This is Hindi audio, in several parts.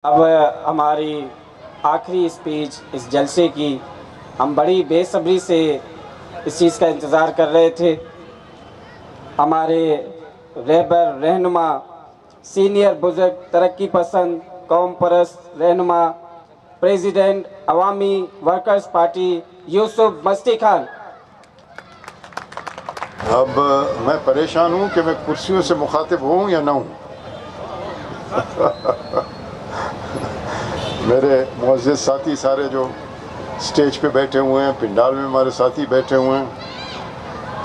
अब हमारी आखिरी स्पीच इस जलसे की हम बड़ी बेसब्री से इस चीज़ का इंतज़ार कर रहे थे। हमारे रहबर रहनुमा सीनियर बुजुर्ग तरक्की पसंद कौम परस्त रहनुमा प्रेसिडेंट अवामी वर्कर्स पार्टी यूसुफ मस्ती खान। अब मैं परेशान हूँ कि मैं कुर्सियों से मुखातिब हूँ या ना हूँ। मेरे मुअज़्ज़िज़ साथी सारे जो स्टेज पे बैठे हुए हैं, पिंडाल में हमारे साथी बैठे हुए हैं,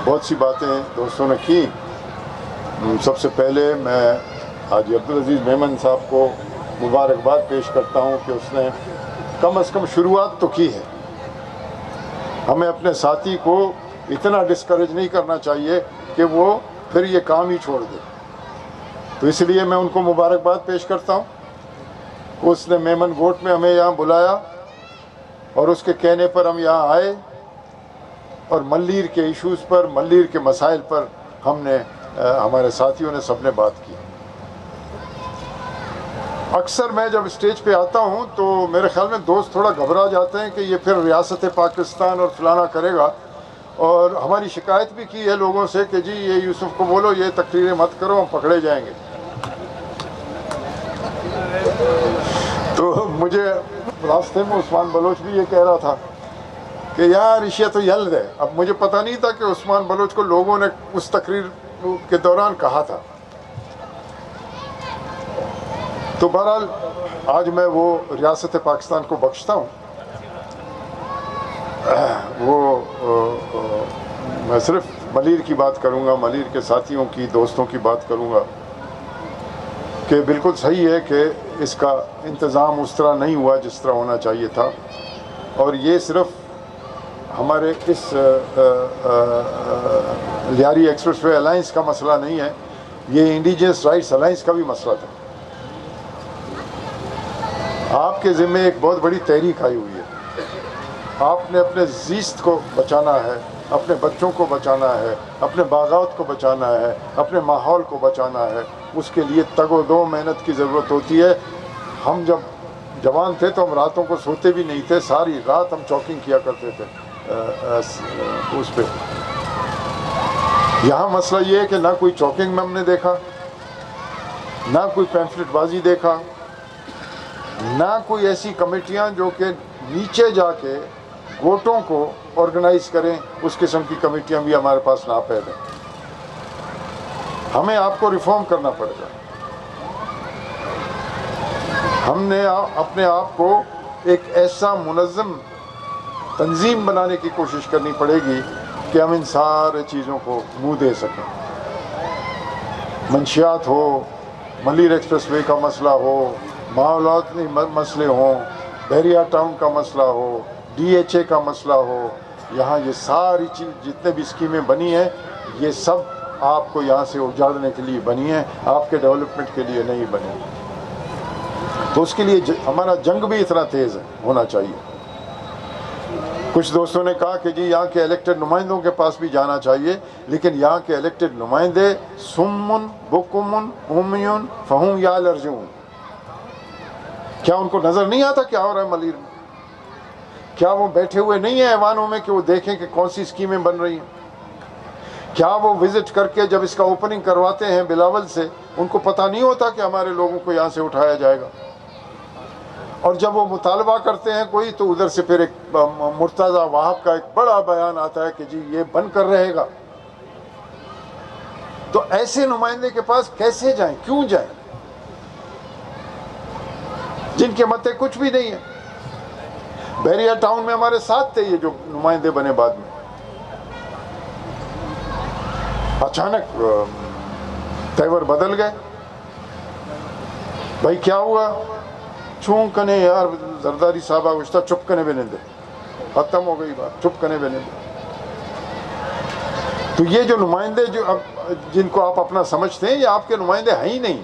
बहुत सी बातें दोस्तों ने की। सबसे पहले मैं हाजी अब्दुल अजीज़ मेमन साहब को मुबारकबाद पेश करता हूँ कि उसने कम अज़ कम शुरुआत तो की है। हमें अपने साथी को इतना डिस्करेज नहीं करना चाहिए कि वो फिर ये काम ही छोड़ दे, तो इसलिए मैं उनको मुबारकबाद पेश करता हूँ। उसने मेमन गोट में हमें यहाँ बुलाया और उसके कहने पर हम यहाँ आए और मल्लीर के इश्यूज़ पर, मल्लीर के मसाइल पर हमने हमारे साथियों ने सबने बात की। अक्सर मैं जब स्टेज पे आता हूँ तो मेरे ख्याल में दोस्त थोड़ा घबरा जाते हैं कि ये फिर रियासत पाकिस्तान और फलाना करेगा, और हमारी शिकायत भी की है लोगों से कि जी ये यूसुफ को बोलो ये तकरीरें मत करो, हम पकड़े जाएंगे। तो मुझे रास्ते में उस्मान बलोच भी ये कह रहा था कि यार इशिया तो यल्द है। अब मुझे पता नहीं था कि उस्मान बलोच को लोगों ने उस तकरीर के दौरान कहा था। तो बहरहाल आज मैं वो रियासत पाकिस्तान को बख्शता हूँ। मैं सिर्फ मलीर की बात करूँगा, मलीर के साथियों की, दोस्तों की बात करूँगा कि बिल्कुल सही है कि इसका इंतज़ाम उस तरह नहीं हुआ जिस तरह होना चाहिए था। और ये सिर्फ हमारे इस लियारी एक्सप्रेसवे अलायंस का मसला नहीं है, ये इंडिजिनस राइट्स अलायंस का भी मसला था। आपके ज़िम्मे एक बहुत बड़ी तहरीक आई हुई है। आपने अपने ज़ीस्त को बचाना है, अपने बच्चों को बचाना है, अपने बागात को बचाना है, अपने माहौल को बचाना है। उसके लिए तगो-दो मेहनत की ज़रूरत होती है। हम जब जवान थे तो हम रातों को सोते भी नहीं थे, सारी रात हम चॉकिंग किया करते थे उस पर। यहाँ मसला ये है कि ना कोई चॉकिंग में हमने देखा, ना कोई पैम्फलेटबाजी देखा, ना कोई ऐसी कमेटियाँ जो कि नीचे जाके गोटों को ऑर्गेनाइज करें, उस किस्म की कमेटियाँ भी हमारे पास ना पैदा। हमें आपको रिफॉर्म करना पड़ेगा। हमने अपने आप को एक ऐसा मुनज़्ज़म तंजीम बनाने की कोशिश करनी पड़ेगी कि हम इन सारे चीज़ों को मुँह दे सकें। मंशियात हो, मलीर एक्सप्रेसवे का मसला हो, माहौलाती मसले हों, बहरिया टाउन का मसला हो, DHA का मसला हो, यहाँ ये सारी चीज़ जितने भी स्कीमें बनी हैं ये सब आपको यहाँ से उजाड़ने के लिए बनी हैं, आपके डेवलपमेंट के लिए नहीं बनी। तो उसके लिए हमारा जंग भी इतना तेज़ होना चाहिए। कुछ दोस्तों ने कहा कि जी यहाँ के इलेक्टेड नुमाइंदों के पास भी जाना चाहिए, लेकिन यहाँ के इलेक्टेड नुमाइंदे सुम्मुन बुकुमुन उम्युन फहुम यालरजून। क्या उनको नज़र नहीं आता क्या हो रहा है मलीर में? क्या वो बैठे हुए नहीं हैं ऐवानों में कि वो देखें कि कौन सी स्कीमें बन रही हैं? क्या वो विज़िट करके जब इसका ओपनिंग करवाते हैं बिलावल से, उनको पता नहीं होता कि हमारे लोगों को यहाँ से उठाया जाएगा? और जब वो मुतालबा करते हैं कोई, तो उधर से फिर एक मुर्तज़ा वाहब का एक बड़ा बयान आता है कि जी ये बनकर रहेगा। तो ऐसे नुमाइंदे के पास कैसे जाएं, क्यों जाएं, जिनके मते कुछ भी नहीं है? बहरिया टाउन में हमारे साथ थे ये जो नुमाइंदे बने बाद में। अचानक तेवर बदल गए। भाई क्या हुआ? चूं कने यार जरदारी साहब आगुश्ता चुप कने बने दे, खत्म हो गई बात, चुप कने बने दे। तो ये जो नुमाइंदे जो अब जिनको आप अपना समझते हैं, ये आपके नुमाइंदे हैं ही नहीं।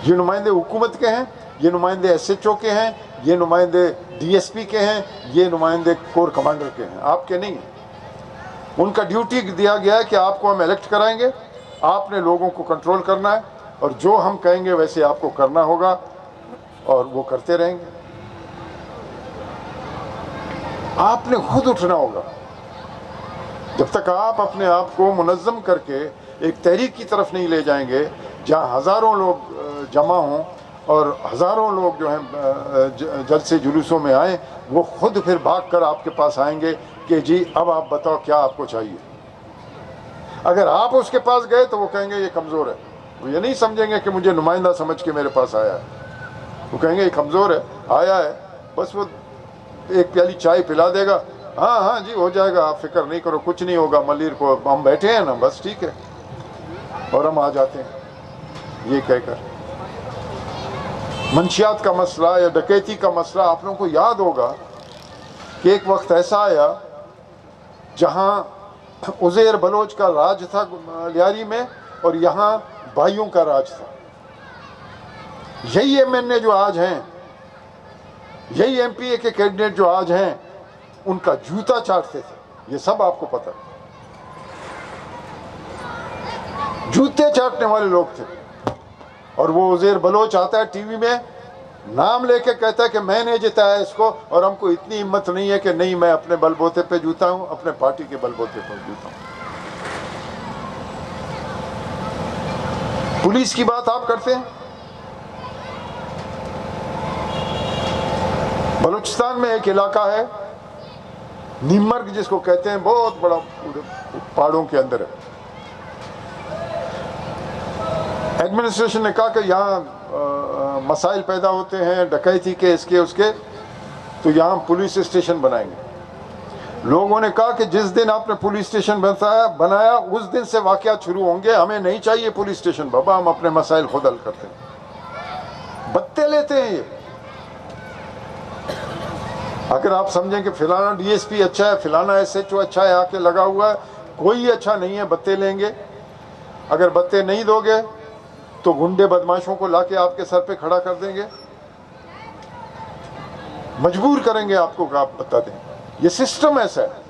ये नुमाइंदे हुकूमत के हैं, ये नुमाइंदे SHO के हैं, ये नुमाइंदे DSP के हैं, ये नुमाइंदे कोर कमांडर के हैं, आपके नहीं हैं। उनका ड्यूटी दिया गया है कि आपको हम इलेक्ट कराएंगे, आपने लोगों को कंट्रोल करना है और जो हम कहेंगे वैसे आपको करना होगा। और वो करते रहेंगे। आपने खुद उठना होगा। जब तक आप अपने आप को मुनज़्ज़म करके एक तहरीक की तरफ नहीं ले जाएंगे जहाँ हज़ारों लोग जमा हों और हज़ारों लोग जो हैं जलसे जुलूसों में आए, वो खुद फिर भाग कर आपके पास आएंगे कि जी अब आप बताओ क्या आपको चाहिए। अगर आप उसके पास गए तो वो कहेंगे ये कमज़ोर है। वो ये नहीं समझेंगे कि मुझे नुमाइंदा समझ के मेरे पास आया है। वो कहेंगे ये कमज़ोर है, आया है, बस वो एक प्याली चाय पिला देगा, हाँ हाँ जी हो जाएगा, आप फिक्र नहीं करो, कुछ नहीं होगा, मलिर को हम बैठे हैं ना, बस ठीक है, और हम आ जाते हैं। ये कहकर मंशियात का मसला या डकैती का मसला, आप लोगों को याद होगा कि एक वक्त ऐसा आया जहां उज़ैर बलोच का राज था लियारी में और यहाँ भाइयों का राज था। यही एमएनए जो आज हैं, यही एमपीए के कैंडिडेट जो आज हैं, उनका जूता चाटते थे। ये सब आपको पता है, जूते चाटने वाले लोग थे। और वो उज़ैर बलोच आता है टीवी में, नाम लेके कहता है कि मैंने जिताया इसको, और हमको इतनी हिम्मत नहीं है कि नहीं मैं अपने बलबूते पे जूता हूं, अपने पार्टी के बलबूते पर जूता हूं। पुलिस की बात आप करते हैं। बलूचिस्तान में एक इलाका है नीमर्ग जिसको कहते हैं, बहुत बड़ा पहाड़ों के अंदर है। एडमिनिस्ट्रेशन ने कहा कि यहाँ मसाइल पैदा होते हैं डकैती के, इसके उसके, तो यहाँ पुलिस स्टेशन बनाएंगे। लोगों ने कहा कि जिस दिन आपने पुलिस स्टेशन बनाया उस दिन से वाक़यात शुरू होंगे, हमें नहीं चाहिए पुलिस स्टेशन बाबा, हम अपने मसाइल खुद हल करते हैं। बत्ते लेते हैं ये। अगर आप समझें कि फिलाना डीएसपी अच्छा है, फिलाना एसएचओ अच्छा है, आके लगा हुआ है, कोई अच्छा नहीं है, बत्ते लेंगे। अगर बत्ते नहीं दोगे तो गुंडे बदमाशों को लाके आपके सर पे खड़ा कर देंगे, मजबूर करेंगे आपको कि आप बता दें। ये सिस्टम ऐसा है,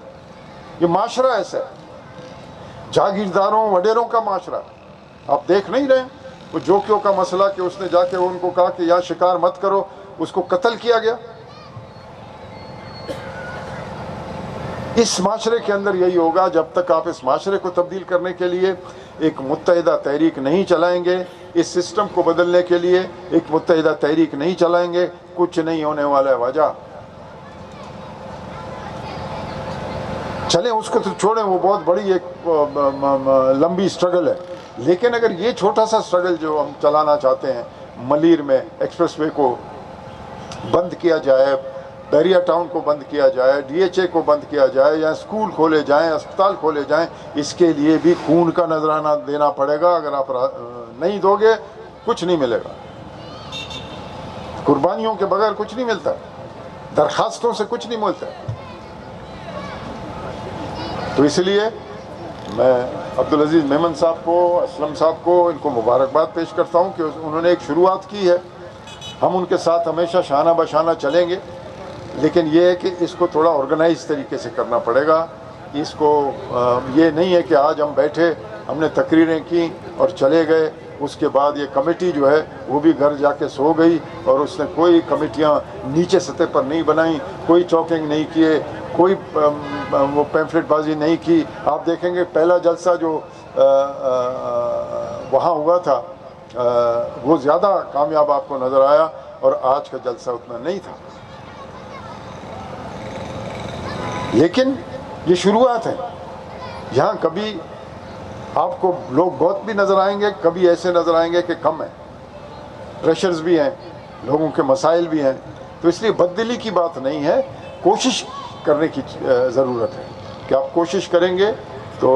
ये माशरा ऐसा है, जागीरदारों वडेरों का माशरा। आप देख नहीं रहे वो जोकियों का मसला कि उसने जाके उनको कहा कि यहाँ शिकार मत करो, उसको कत्ल किया गया। इस माशरे के अंदर यही होगा, जब तक आप इस माशरे को तब्दील करने के लिए एक मुत्तहिदा तहरीक नहीं चलाएंगे, इस सिस्टम को बदलने के लिए एक मुत्तहिदा तहरीक नहीं चलाएंगे, कुछ नहीं होने वाला है। वजह चलें उसको तो छोड़ें, वो बहुत बड़ी एक लंबी स्ट्रगल है। लेकिन अगर ये छोटा सा स्ट्रगल जो हम चलाना चाहते हैं, मलीर में एक्सप्रेसवे को बंद किया जाए, बैरिया टाउन को बंद किया जाए, डीएचए को बंद किया जाए, या स्कूल खोले जाएं, अस्पताल खोले जाएं, इसके लिए भी खून का नजराना देना पड़ेगा। अगर आप नहीं दोगे कुछ नहीं मिलेगा। कुर्बानियों के बगैर कुछ नहीं मिलता, दरखास्तों से कुछ नहीं मिलता। तो इसलिए मैं अब्दुल अजीज़ मेमन साहब को, असलम साहब को, इनको मुबारकबाद पेश करता हूँ कि उन्होंने एक शुरुआत की है। हम उनके साथ हमेशा शाना बशाना चलेंगे, लेकिन ये है कि इसको थोड़ा ऑर्गेनाइज तरीके से करना पड़ेगा। इसको ये नहीं है कि आज हम बैठे, हमने तकरीरें की और चले गए, उसके बाद ये कमेटी जो है वो भी घर जाके सो गई और उसने कोई कमेटियाँ नीचे सतह पर नहीं बनाई, कोई चौकिंग नहीं किए, कोई वो पैम्फलेटबाजी नहीं की। आप देखेंगे पहला जलसा जो वहाँ हुआ था वो ज़्यादा कामयाब आपको नज़र आया और आज का जलसा उतना नहीं था। लेकिन ये शुरुआत है। यहाँ कभी आपको लोग बहुत भी नज़र आएंगे, कभी ऐसे नज़र आएंगे कि कम है, प्रेशर्स भी हैं, लोगों के मसाइल भी हैं। तो इसलिए बददिली की बात नहीं है, कोशिश करने की ज़रूरत है कि आप कोशिश करेंगे तो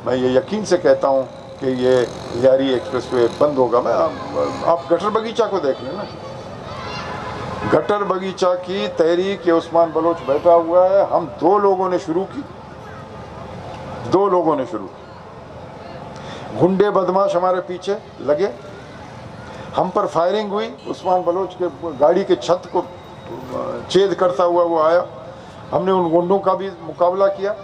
मैं ये यकीन से कहता हूँ कि ये लियारी एक्सप्रेसवे बंद होगा। मैं आप गटर बगीचा को देख लें ना, गटर बगीचा की तहरीक ये उस्मान बलोच बैठा हुआ है, हम 2 लोगों ने शुरू की, 2 लोगों ने शुरू की। गुंडे बदमाश हमारे पीछे लगे, हम पर फायरिंग हुई, उस्मान बलोच के गाड़ी के छत को छेद करता हुआ वो आया, हमने उन गुंडों का भी मुकाबला किया।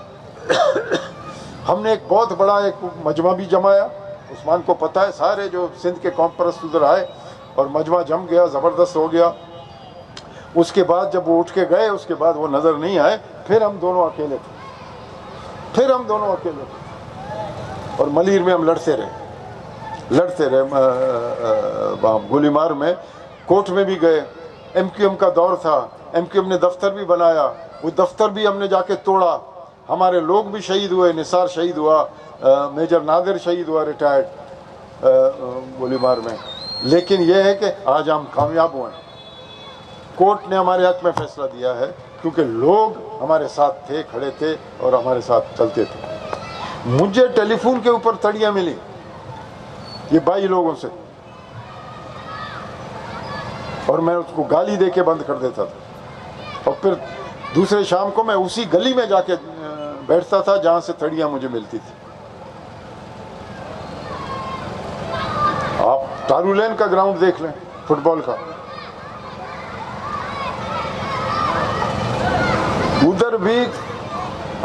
हमने एक बहुत बड़ा एक मजमा भी जमाया, उस्मान को पता है, सारे जो सिंध के कौम परस्त उधर आए और मजमा जम गया, ज़बरदस्त हो गया। उसके बाद जब वो उठ के गए, उसके बाद वो नज़र नहीं आए, फिर हम दोनों अकेले थे, और मलीर में हम लड़ते रहे गोलीमार में। कोर्ट में भी गए, MQM का दौर था, MQM ने दफ्तर भी बनाया, वो दफ्तर भी हमने जाके तोड़ा, हमारे लोग भी शहीद हुए, निसार शहीद हुआ, मेजर नादिर शहीद हुआ रिटायर्ड गोलीमार में। लेकिन यह है कि आज हम कामयाब हुए, कोर्ट ने हमारे हक में फैसला दिया है, क्योंकि लोग हमारे साथ थे, खड़े थे और हमारे साथ चलते थे। मुझे टेलीफोन के ऊपर तड़ियाँ मिली ये 22 लोगों से, और मैं उसको गाली दे के बंद कर देता था, और फिर दूसरे शाम को मैं उसी गली में जाके बैठता था जहाँ से तड़ियाँ मुझे मिलती थी। आप तारुलैन का ग्राउंड देख लें, फुटबॉल का, उधर भी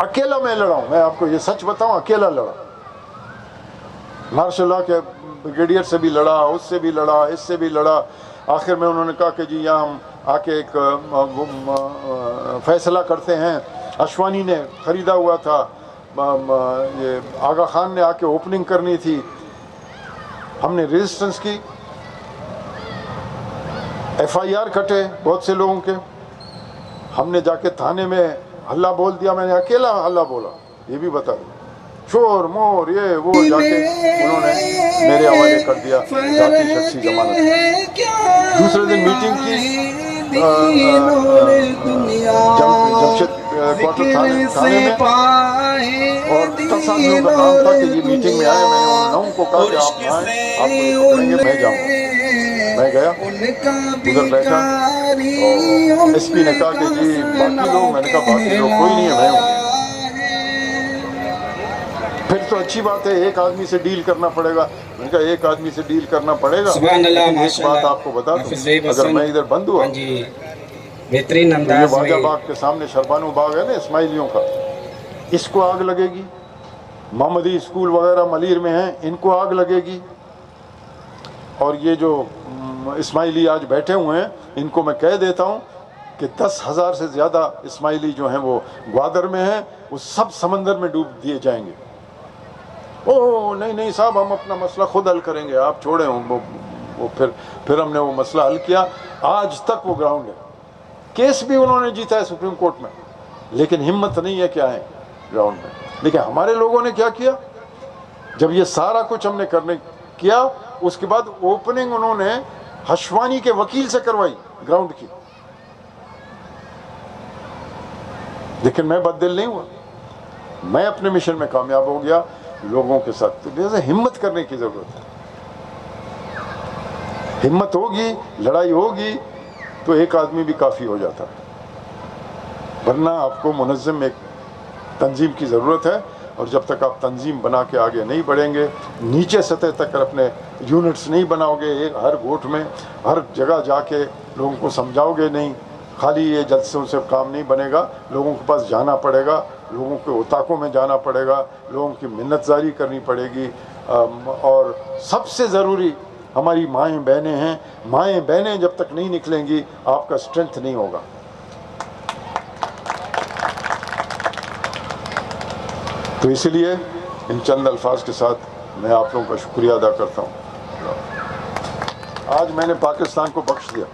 अकेला मैं लड़ा हूं, मैं आपको ये सच बताऊं, अकेला लड़ा, मार्शल लॉ के ब्रिगेडियर से भी लड़ा, उससे भी लड़ा, इससे भी लड़ा। आखिर में उन्होंने कहा कि जी यहाँ हम आके एक फैसला करते हैं। अशवानी ने ख़रीदा हुआ था, ये आगा खान ने आके ओपनिंग करनी थी, हमने रेजिस्टेंस की, FIR कटे बहुत से लोगों के, हमने जाके थाने में हल्ला बोल दिया, मैंने अकेला हल्ला बोला, ये भी बता दूं, शोर मोर ये वो, जाके उन्होंने मेरे हवाले कर दिया जाती शख्सी जमानत। दूसरे दिन मीटिंग की जमशेद क्वार्टर थाने में, और 10 आदमियों का नाम था कि ये मीटिंग में आए। मैंने उन 9 को कहा कि आप आए, आपको पकड़ेंगे, मैं जाऊँगा। मैं गया, उधर बैठा, और SP ने कहा कि जी बाकी लोग, मैंने कहा बाकी लोग कोई नहीं है, मैं हूँ। फिर तो अच्छी बात है, एक आदमी से डील करना पड़ेगा। मैंने कहा एक आदमी से डील करना पड़ेगा। एक बात आपको बता दूं, अगर मैं इधर बंद हुआ, बेहतरीन अंदाज में, वाजा बाग के सामने शरबानू बाग है ना इस्माइलियों का, इसको आग लगेगी। मोहम्मदी स्कूल वगैरह मलीर में हैं, इनको आग लगेगी। और ये जो इस्माइली आज बैठे हुए हैं, इनको मैं कह देता हूँ कि 10,000 से ज़्यादा इस्माइली जो हैं वो ग्वादर में हैं, वो सब समंदर में डूब दिए जाएंगे। ओह नहीं नहीं साहब, हम अपना मसला खुद हल करेंगे, आप छोड़ें वो। फिर हमने वो मसला हल किया। आज तक वो ग्राउंड है, केस भी उन्होंने जीता है सुप्रीम कोर्ट में, लेकिन हिम्मत नहीं है क्या है ग्राउंड में। लेकिन हमारे लोगों ने क्या किया, जब ये सारा कुछ हमने करने किया, उसके बाद ओपनिंग उन्होंने हशवानी के वकील से करवाई ग्राउंड की। लेकिन मैं बददिल नहीं हुआ, मैं अपने मिशन में कामयाब हो गया लोगों के साथ। तो जैसे हिम्मत करने की ज़रूरत है, हिम्मत होगी, लड़ाई होगी तो एक आदमी भी काफ़ी हो जाता है। वरना आपको मुनज़्ज़म एक तंजीम की ज़रूरत है, और जब तक आप तंजीम बना के आगे नहीं बढ़ेंगे, नीचे सतह तक अपने यूनिट्स नहीं बनाओगे, हर गोठ में हर जगह जाके लोगों को समझाओगे नहीं, खाली ये जलसों से काम नहीं बनेगा। लोगों के पास जाना पड़ेगा, लोगों के उताकों में जाना पड़ेगा, लोगों की मिन्नतजारी करनी पड़ेगी। और सबसे ज़रूरी हमारी माएँ बहनें हैं। माएँ बहनें जब तक नहीं निकलेंगी, आपका स्ट्रेंथ नहीं होगा। तो इसलिए इन चंद अल्फाज के साथ मैं आप लोगों का शुक्रिया अदा करता हूँ। आज मैंने पाकिस्तान को बख्श दिया।